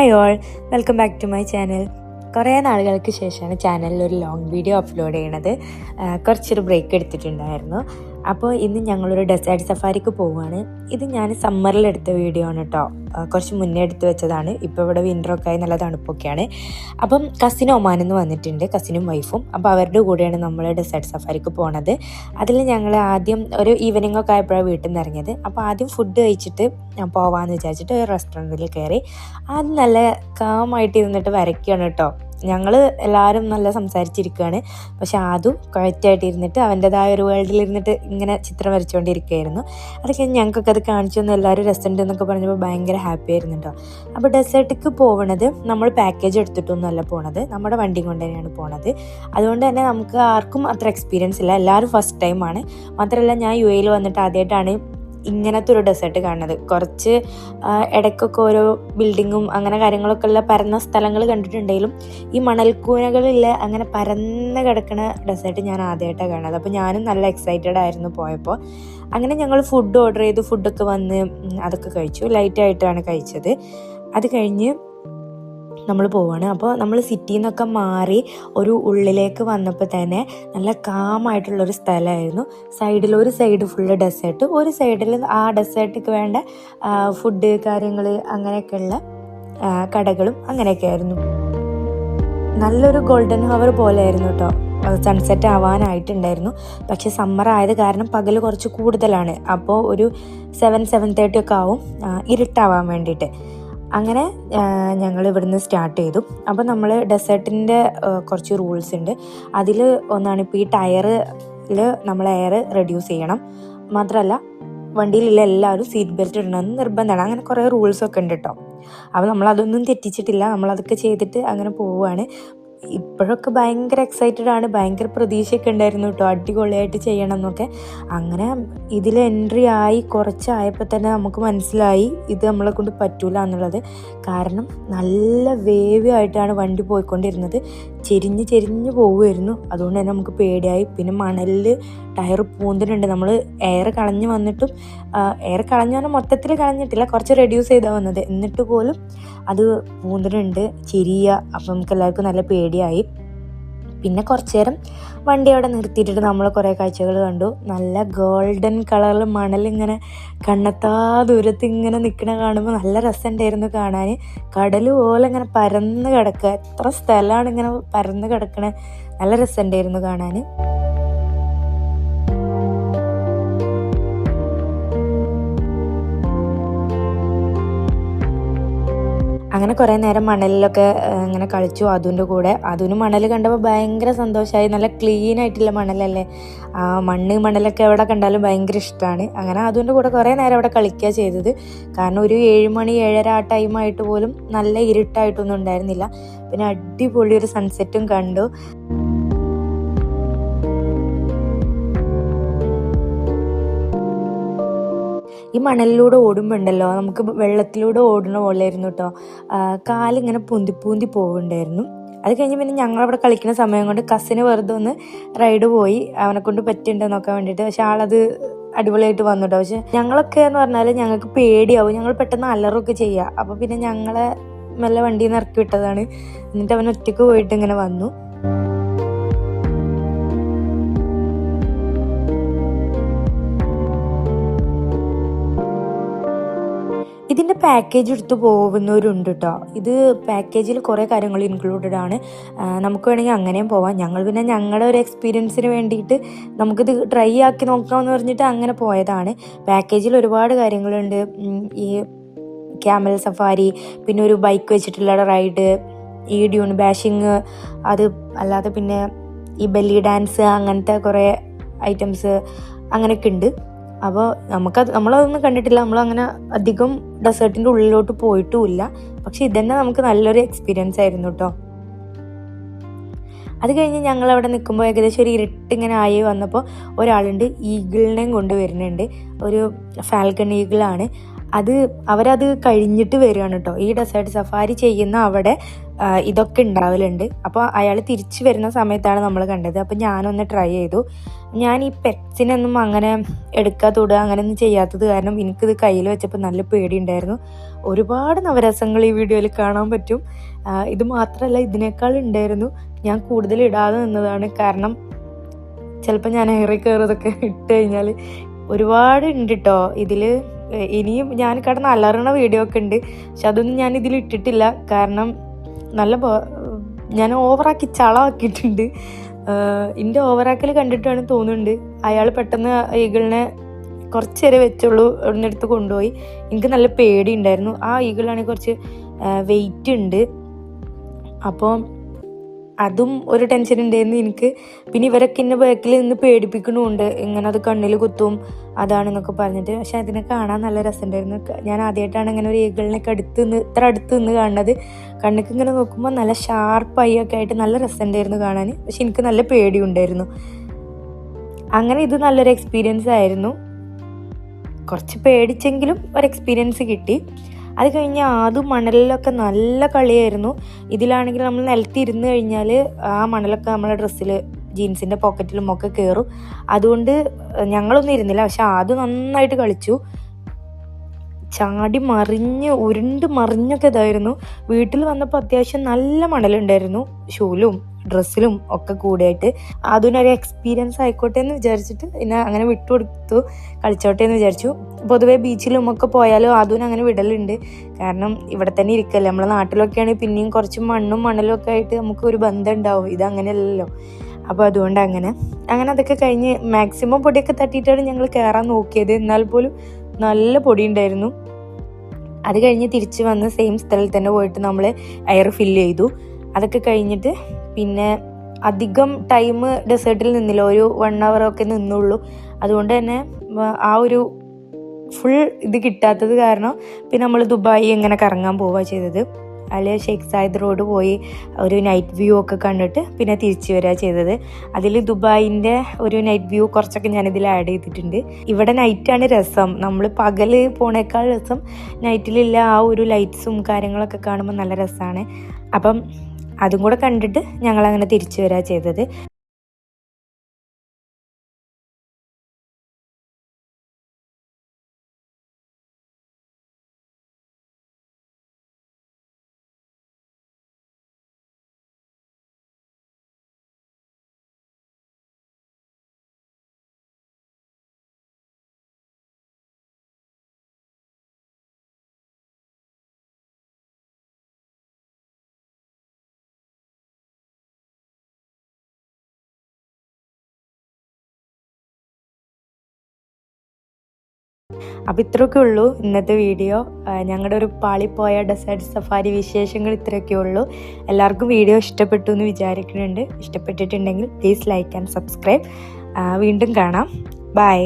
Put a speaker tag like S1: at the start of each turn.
S1: Hi all, welcome back to my channel. കുറേ നാളുകൾക്ക് ശേഷമാണ് ചാനലിൽ ഒരു ലോങ് വീഡിയോ അപ്ലോഡ് ചെയ്യണത്. കുറച്ചൊരു ബ്രേക്ക് എടുത്തിട്ടുണ്ടായിരുന്നു. അപ്പോൾ ഇന്ന് ഞങ്ങളൊരു ഡെസേർട്ട് സഫാരിക്ക് പോവുകയാണ്. ഇത് ഞാൻ സമ്മറിലെടുത്ത വീഡിയോ ആണ് കേട്ടോ. കുറച്ച് മുന്നേ എടുത്ത് വെച്ചതാണ്. ഇപ്പോൾ ഇവിടെ വിൻ്ററൊക്കെ ആയി നല്ല തണുപ്പൊക്കെയാണ്. അപ്പം കസിൻ ഒമാനിൽ നിന്ന് വന്നിട്ടുണ്ട്, കസിനും വൈഫും. അപ്പോൾ അവരുടെ കൂടെയാണ് നമ്മൾ ഡെസേർട്ട് സഫാരിക്ക് പോണത്. അതിൽ ഞങ്ങൾ ആദ്യം ഒരു ഈവനിങ് ഒക്കെ ആയപ്പോഴാണ് വീട്ടിൽ നിന്ന് ഇറങ്ങിയത്. അപ്പോൾ ആദ്യം ഫുഡ് കഴിച്ചിട്ട് ഞാൻ പോവാമെന്ന് വിചാരിച്ചിട്ട് ഒരു റെസ്റ്റോറൻറ്റിൽ കയറി. ആദ്യം നല്ല കാമായിട്ട് ഇരുന്നിട്ട് വരയ്ക്കുകയാണ് കേട്ടോ. ഞങ്ങൾ എല്ലാവരും നല്ല സംസാരിച്ചിരിക്കുകയാണ്. പക്ഷെ അതും കറക്റ്റായിട്ട് ഇരുന്നിട്ട് അവൻ്റെതായ ഒരു വേൾഡിലിരുന്നിട്ട് ഇങ്ങനെ ചിത്രം വരച്ചുകൊണ്ടിരിക്കുകയായിരുന്നു. അതൊക്കെ ഞങ്ങൾക്കൊക്കെ അത് കാണിച്ചു തന്നു. എല്ലാവരും രസമുണ്ട് എന്നൊക്കെ പറഞ്ഞപ്പോൾ ഭയങ്കര ഹാപ്പി ആയിരുന്നു കേട്ടോ. അപ്പോൾ ഡെസേർട്ടിക്ക് പോകണത് നമ്മൾ പാക്കേജ് എടുത്തിട്ടൊന്നുമല്ല പോണത്, നമ്മുടെ വണ്ടി കൊണ്ട് തന്നെയാണ് പോണത്. അതുകൊണ്ട് തന്നെ നമുക്ക് ആർക്കും അത്ര എക്സ്പീരിയൻസ് ഇല്ല, എല്ലാവരും ഫസ്റ്റ് ടൈമാണ്. മാത്രമല്ല ഞാൻ UAE വന്നിട്ട് ആദ്യമായിട്ടാണ് ഇങ്ങനത്തെ ഒരു ഡെസേർട്ട് കാണുന്നത്. കുറച്ച് ഇടയ്ക്കൊക്കെ ഓരോ ബിൽഡിങ്ങും അങ്ങനെ കാര്യങ്ങളൊക്കെ ഉള്ള പരന്ന സ്ഥലങ്ങൾ കണ്ടിട്ടുണ്ടെങ്കിലും ഈ മണൽക്കൂനകളില്ല അങ്ങനെ പരന്ന് കിടക്കുന്ന ഡെസേർട്ട് ഞാൻ ആദ്യമായിട്ടാണ് കാണുന്നത്. അപ്പോൾ ഞാനും നല്ല എക്സൈറ്റഡ് ആയിരുന്നു പോയപ്പോൾ. അങ്ങനെ ഞങ്ങൾ ഫുഡ് ഓർഡർ ചെയ്ത് ഫുഡൊക്കെ വന്ന് അതൊക്കെ കഴിച്ചു. ലൈറ്റായിട്ടാണ് കഴിച്ചത്. അത് കഴിഞ്ഞ് നമ്മൾ പോവാണ്. അപ്പോൾ നമ്മൾ സിറ്റിയിൽ നിന്നൊക്കെ മാറി ഒരു ഉള്ളിലേക്ക് വന്നപ്പോൾ തന്നെ നല്ല കാമായിട്ടുള്ളൊരു സ്ഥലമായിരുന്നു. ഒരു സൈഡ് ഫുള്ള് ഡെസേർട്ട്, ഒരു സൈഡിൽ ആ ഡെസേർട്ടിക്ക് വേണ്ട ഫുഡ് കാര്യങ്ങൾ അങ്ങനെയൊക്കെയുള്ള കടകളും അങ്ങനെയൊക്കെ ആയിരുന്നു. നല്ലൊരു ഗോൾഡൻ ഹവർ പോലെ ആയിരുന്നു കേട്ടോ. സൺസെറ്റ് ആവാനായിട്ടുണ്ടായിരുന്നു. പക്ഷെ സമ്മർ ആയത് കാരണം പകൽ കുറച്ച് കൂടുതലാണ്. അപ്പോൾ ഒരു 7-7:30 ഒക്കെ ആവും ഇരുട്ടാവാൻ വേണ്ടിയിട്ട്. അങ്ങനെ ഞങ്ങൾ ഇവിടുന്ന് സ്റ്റാർട്ട് ചെയ്തു. അപ്പോൾ നമ്മൾ ഡെസേർട്ടിൻ്റെ കുറച്ച് റൂൾസ് ഉണ്ട്. അതിൽ ഒന്നാണ് ഇപ്പോൾ ഈ ടയറിൽ നമ്മൾ എയർ റെഡ്യൂസ് ചെയ്യണം. മാത്രമല്ല വണ്ടിയിലുള്ള എല്ലാവരും സീറ്റ് ബെൽറ്റ് ഇടണമെന്ന് നിർബന്ധമാണ്. അങ്ങനെ കുറേ റൂൾസൊക്കെ ഉണ്ട് കേട്ടോ. അപ്പോൾ നമ്മളതൊന്നും തെറ്റിച്ചിട്ടില്ല, നമ്മളതൊക്കെ ചെയ്തിട്ട് അങ്ങനെ പോവുകയാണ്. ഇപ്പോഴൊക്കെ ഭയങ്കര എക്സൈറ്റഡ് ആണ്, ഭയങ്കര പ്രതീക്ഷയൊക്കെ ഉണ്ടായിരുന്നു കേട്ടോ, അടിപൊളിയായിട്ട് ചെയ്യണം എന്നൊക്കെ. അങ്ങനെ ഇതിൽ എൻട്രി ആയി കുറച്ചായപ്പോൾ തന്നെ നമുക്ക് മനസ്സിലായി ഇത് നമ്മളെ കൊണ്ട് പറ്റൂല എന്നുള്ളത്. കാരണം നല്ല വേവ് ആയിട്ടാണ് വണ്ടി പോയിക്കൊണ്ടിരുന്നത്, ചെരിഞ്ഞ് പോവുമായിരുന്നു. അതുകൊണ്ട് തന്നെ നമുക്ക് പേടിയായി. പിന്നെ മണലിൽ ടയർ പൂന്തിനുണ്ട്. നമ്മൾ എയർ കളഞ്ഞ് വന്നിട്ടും എയർ കളഞ്ഞു പറഞ്ഞാൽ മൊത്തത്തിൽ കളഞ്ഞിട്ടില്ല, കുറച്ച് റെഡ്യൂസ് ചെയ്താണ് വന്നത്. എന്നിട്ട് പോലും അത് പൂന്തിനുണ്ട്, ചെരിയ. അപ്പം നമുക്ക് എല്ലാവർക്കും നല്ല പേടിയായി. പിന്നെ കുറച്ച് നേരം വണ്ടി അവിടെ നിർത്തിയിട്ടിട്ട് നമ്മൾ കുറേ കാഴ്ചകൾ കണ്ടു. നല്ല ഗോൾഡൻ കളറിൽ മണലിങ്ങനെ കണ്ണെത്താ ദൂരത്ത് ഇങ്ങനെ നിൽക്കണ കാണുമ്പോൾ നല്ല രസമുണ്ടായിരുന്നു കാണാൻ. കടൽ പോലെ ഇങ്ങനെ പരന്ന് കിടക്കുക, എത്ര സ്ഥലമാണ് ഇങ്ങനെ പരന്ന് കിടക്കണേ, നല്ല രസമുണ്ടായിരുന്നു കാണാൻ. അങ്ങനെ കുറേ നേരം മണലിലൊക്കെ ഇങ്ങനെ കളിച്ചു. അതുൻ്റെ കൂടെ അതിന് മണൽ കണ്ടപ്പോൾ ഭയങ്കര സന്തോഷമായി. നല്ല ക്ലീൻ ആയിട്ടുള്ള മണലല്ലേ, മണലൊക്കെ എവിടെ കണ്ടാലും ഭയങ്കര ഇഷ്ടമാണ്. അങ്ങനെ അതിൻ്റെ കൂടെ കുറേ നേരം അവിടെ കളിക്കുക ചെയ്തത്. കാരണം ഒരു 7 മണി 7:30 ആ ടൈമായിട്ട് പോലും നല്ല ഇരുട്ടായിട്ടൊന്നും ഉണ്ടായിരുന്നില്ല. പിന്നെ അടിപൊളി ഒരു സൺസെറ്റും കണ്ടു. ഈ മണലിലൂടെ ഓടുമ്പോൾ ഉണ്ടല്ലോ, നമുക്ക് വെള്ളത്തിലൂടെ ഓടുന്ന പോലെയായിരുന്നു കേട്ടോ. കാലിങ്ങനെ പൂന്തി പോവുണ്ടായിരുന്നു. അത് കഴിഞ്ഞ് പിന്നെ ഞങ്ങളവിടെ കളിക്കുന്ന സമയം കൊണ്ട് കസിന് വെറുതെ ഒന്ന് റൈഡ് പോയി, അവനെ കൊണ്ട് പറ്റുന്നുണ്ടോ നോക്കാൻ വേണ്ടിയിട്ട്. പക്ഷെ ആളത് അടിപൊളിയായിട്ട് വന്നു കേട്ടോ. പക്ഷെ ഞങ്ങളൊക്കെ എന്ന് പറഞ്ഞാൽ ഞങ്ങൾക്ക് പേടിയാവും, ഞങ്ങൾ പെട്ടെന്ന് അലറൊക്കെ ചെയ്യുക. അപ്പോൾ പിന്നെ ഞങ്ങളെ മെല്ലെ വണ്ടിയിൽ നിന്ന് ഇറക്കി വിട്ടതാണ്. എന്നിട്ട് അവൻ ഒറ്റയ്ക്ക് പോയിട്ട് ഇങ്ങനെ വന്നു. ഇതിൻ്റെ പാക്കേജ് എടുത്ത് പോകുന്നവരുണ്ട് കേട്ടോ. ഇത് പാക്കേജിൽ കുറേ കാര്യങ്ങൾ ഇൻക്ലൂഡഡ് ആണ്. നമുക്ക് വേണമെങ്കിൽ അങ്ങനെയും പോവാം. ഞങ്ങൾ പിന്നെ ഞങ്ങളുടെ ഒരു എക്സ്പീരിയൻസിന് വേണ്ടിയിട്ട് നമുക്കിത് ട്രൈ ആക്കി നോക്കാമെന്ന് പറഞ്ഞിട്ട് അങ്ങനെ പോയതാണ്. പാക്കേജിൽ ഒരുപാട് കാര്യങ്ങളുണ്ട്. ഈ ക്യാമൽ സഫാരി, പിന്നെ ഒരു ബൈക്ക് വെച്ചിട്ടുള്ള റൈഡ്, ഈ ഡ്യൂൺ ബാഷിങ്, അത് അല്ലാതെ പിന്നെ ഈ ബെല്ലി ഡാൻസ്, അങ്ങനത്തെ കുറേ ഐറ്റംസ് അങ്ങനെയൊക്കെ ഉണ്ട്. അപ്പോൾ നമ്മളതൊന്നും കണ്ടിട്ടില്ല, നമ്മളങ്ങനെ അധികം ഡെസേർട്ടിൻ്റെ ഉള്ളിലോട്ട് പോയിട്ടുമില്ല. പക്ഷെ ഇതന്നെ നമുക്ക് നല്ലൊരു എക്സ്പീരിയൻസ് ആയിരുന്നു കേട്ടോ. അത് കഴിഞ്ഞ് ഞങ്ങളവിടെ നിൽക്കുമ്പോൾ ഏകദേശം ഒരു ഇരുട്ടിങ്ങനെ ആയി വന്നപ്പോൾ ഒരാളുണ്ട് ഈഗിളിനെയും കൊണ്ട് വരുന്നുണ്ട്. ഒരു ഫാൽക്കൺ ഈഗിളാണ് അത്. അവരത് കഴിഞ്ഞിട്ട് വരികയാണ് കേട്ടോ. ഈ ഡെസേർട്ട് സഫാരി ചെയ്യുന്ന അവിടെ ഇതൊക്കെ ഉണ്ടാവലുണ്ട്. അപ്പോൾ അയാൾ തിരിച്ചു വരുന്ന സമയത്താണ് നമ്മൾ കണ്ടത്. അപ്പോൾ ഞാനൊന്ന് ട്രൈ ചെയ്തു. ഞാൻ ഈ പെറ്റ്സിനൊന്നും അങ്ങനെ എടുക്കുക തൊടുക അങ്ങനെയൊന്നും ചെയ്യാത്തത് കാരണം എനിക്കിത് കയ്യിൽ വെച്ചപ്പോൾ നല്ല പേടിയുണ്ടായിരുന്നു. ഒരുപാട് നവരസങ്ങൾ ഈ വീഡിയോയിൽ കാണാൻ പറ്റും. ഇത് മാത്രമല്ല, ഇതിനേക്കാൾ ഉണ്ടായിരുന്നു. ഞാൻ കൂടുതൽ ഇടാതെ നിന്നതാണ്, കാരണം ചിലപ്പോൾ ഞാൻ ഏറി കയറതൊക്കെ ഇട്ട് കഴിഞ്ഞാൽ ഒരുപാട് ഉണ്ട് കേട്ടോ ഇതിൽ. ഇനിയും ഞാൻ കിടന്ന് അലറണ വീഡിയോ ഒക്കെ ഉണ്ട്, പക്ഷെ അതൊന്നും ഞാൻ ഇതിൽ ഇട്ടിട്ടില്ല. കാരണം നല്ല ഞാൻ ഓവറാക്കി ചളമാക്കിയിട്ടുണ്ട്. എൻ്റെ ഓവറാക്കൽ കണ്ടിട്ടാണ് തോന്നുന്നുണ്ട്. അയാൾ പെട്ടെന്ന് ഈഗിളിനെ കുറച്ച് നേരം വെച്ചുള്ളൂ, ഒന്നെടുത്ത് കൊണ്ടുപോയി. എനിക്ക് നല്ല പേടി ഉണ്ടായിരുന്നു. ആ ഈഗിളാണെങ്കിൽ കുറച്ച് വെയിറ്റ് ഉണ്ട്, അപ്പോൾ അതും ഒരു ടെൻഷൻ ഉണ്ടായിരുന്നു എനിക്ക്. പിന്നെ ഇവരൊക്കെ ഇന്നെ ബാക്കിൽ നിന്ന് പേടിപ്പിക്കണമുണ്ട്, ഇങ്ങനെ അത് കണ്ണിൽ കുത്തും അതാണെന്നൊക്കെ പറഞ്ഞിട്ട്. പക്ഷെ അതിനെ കാണാൻ നല്ല രസമുണ്ടായിരുന്നു. ഞാൻ ആദ്യമായിട്ടാണ് ഇങ്ങനെ ഒരു ഈഗിളിനൊക്കെ ഇത്ര അടുത്ത് നിന്ന് കാണുന്നത്. കണ്ണിക്ക് ഇങ്ങനെ നോക്കുമ്പോൾ നല്ല ഷാർപ്പായി ഒക്കെ ആയിട്ട് നല്ല രസമുണ്ടായിരുന്നു കാണാൻ. പക്ഷെ എനിക്ക് നല്ല പേടിയുണ്ടായിരുന്നു. അങ്ങനെ ഇത് നല്ലൊരു എക്സ്പീരിയൻസ് ആയിരുന്നു. കുറച്ച് പേടിച്ചെങ്കിലും ഒരു എക്സ്പീരിയൻസ് കിട്ടി. അത് കഴിഞ്ഞ് അതും മണലിലൊക്കെ നല്ല കളിയായിരുന്നു. ഇതിലാണെങ്കിൽ നമ്മൾ നിലത്ത് ഇരുന്ന് കഴിഞ്ഞാൽ ആ മണലൊക്കെ നമ്മളെ ഡ്രസ്സിൽ, ജീൻസിൻ്റെ പോക്കറ്റിലും ഒക്കെ കയറും. അതുകൊണ്ട് ഞങ്ങളൊന്നും ഇരുന്നില്ല. പക്ഷെ അത് നന്നായിട്ട് കളിച്ചു. ചാടി ഉരുണ്ട് മറിഞ്ഞൊക്കെ ഇതായിരുന്നു. വീട്ടിൽ വന്നപ്പോൾ അത്യാവശ്യം നല്ല മണലുണ്ടായിരുന്നു, ഷൂലും ഡ്രസ്സിലും ഒക്കെ കൂടിയായിട്ട്. അതിനൊരു എക്സ്പീരിയൻസ് ആയിക്കോട്ടെ എന്ന് വിചാരിച്ചിട്ട് പിന്നെ അങ്ങനെ വിട്ടുകൊടുത്തു, കളിച്ചോട്ടെ എന്ന് വിചാരിച്ചു. പൊതുവേ ബീച്ചിലും ഒക്കെ പോയാലും അതിന് അങ്ങനെ വിടലുണ്ട്. കാരണം ഇവിടെ തന്നെ ഇരിക്കല്ലേ, നമ്മളെ നാട്ടിലൊക്കെയാണെങ്കിൽ പിന്നെയും കുറച്ച് മണ്ണും മണലും ഒക്കെ ആയിട്ട് നമുക്ക് ഒരു ബന്ധം ഉണ്ടാവും. ഇതങ്ങനെയല്ലല്ലോ. അപ്പോൾ അതുകൊണ്ട് അങ്ങനെ അതൊക്കെ കഴിഞ്ഞ് മാക്സിമം പൊടിയൊക്കെ തട്ടിയിട്ടാണ് ഞങ്ങൾ കയറാൻ നോക്കിയത്. എന്നാൽ പോലും നല്ല പൊടി ഉണ്ടായിരുന്നു. അത് കഴിഞ്ഞ് തിരിച്ച് വന്ന് സെയിം സ്ഥലത്ത് തന്നെ പോയിട്ട് നമ്മൾ എയർ ഫില്ല് ചെയ്തു. അതൊക്കെ കഴിഞ്ഞിട്ട് പിന്നെ അധികം ടൈം ഡെസേർട്ടിൽ നിന്നില്ല, ഒരു 1 hour ഒക്കെ നിന്നുള്ളൂ. അതുകൊണ്ട് തന്നെ ആ ഒരു ഫുൾ ഇത് കിട്ടാത്തത് കാരണം പിന്നെ നമ്മൾ ദുബായി ഇങ്ങനെ കറങ്ങാൻ പോവുക ചെയ്തത്. അതിൽ ഷെയ്ഖ് സായിദ് റോഡ് പോയി ഒരു നൈറ്റ് വ്യൂ ഒക്കെ കണ്ടിട്ട് പിന്നെ തിരിച്ചു വരിക ചെയ്തത്. അതിൽ ദുബായിൻ്റെ ഒരു നൈറ്റ് വ്യൂ കുറച്ചൊക്കെ ഞാനിതിൽ ആഡ് ചെയ്തിട്ടുണ്ട്. ഇവിടെ നൈറ്റാണ് രസം. നമ്മൾ പകൽ പോണേക്കാൾ രസം നൈറ്റിലുള്ള ആ ഒരു ലൈറ്റ്സും കാര്യങ്ങളൊക്കെ കാണുമ്പോൾ നല്ല രസമാണ്. അപ്പം അതും കൂടെ കണ്ടിട്ട് ഞങ്ങളങ്ങനെ തിരിച്ചു വരിക ചെയ്തത്. അപ്പോൾ ഇത്രയൊക്കെ ഉള്ളൂ ഇന്നത്തെ വീഡിയോ. ഞങ്ങളുടെ ഒരു പാളിപ്പോയ ഡെസേർട്ട് സഫാരി വിശേഷങ്ങൾ ഇത്രയൊക്കെ ഉള്ളൂ. എല്ലാവർക്കും വീഡിയോ ഇഷ്ടപ്പെട്ടു എന്ന് വിചാരിക്കുന്നുണ്ട്. ഇഷ്ടപ്പെട്ടിട്ടുണ്ടെങ്കിൽ പ്ലീസ് ലൈക്ക് ആൻഡ് സബ്സ്ക്രൈബ്. വീണ്ടും കാണാം. ബൈ.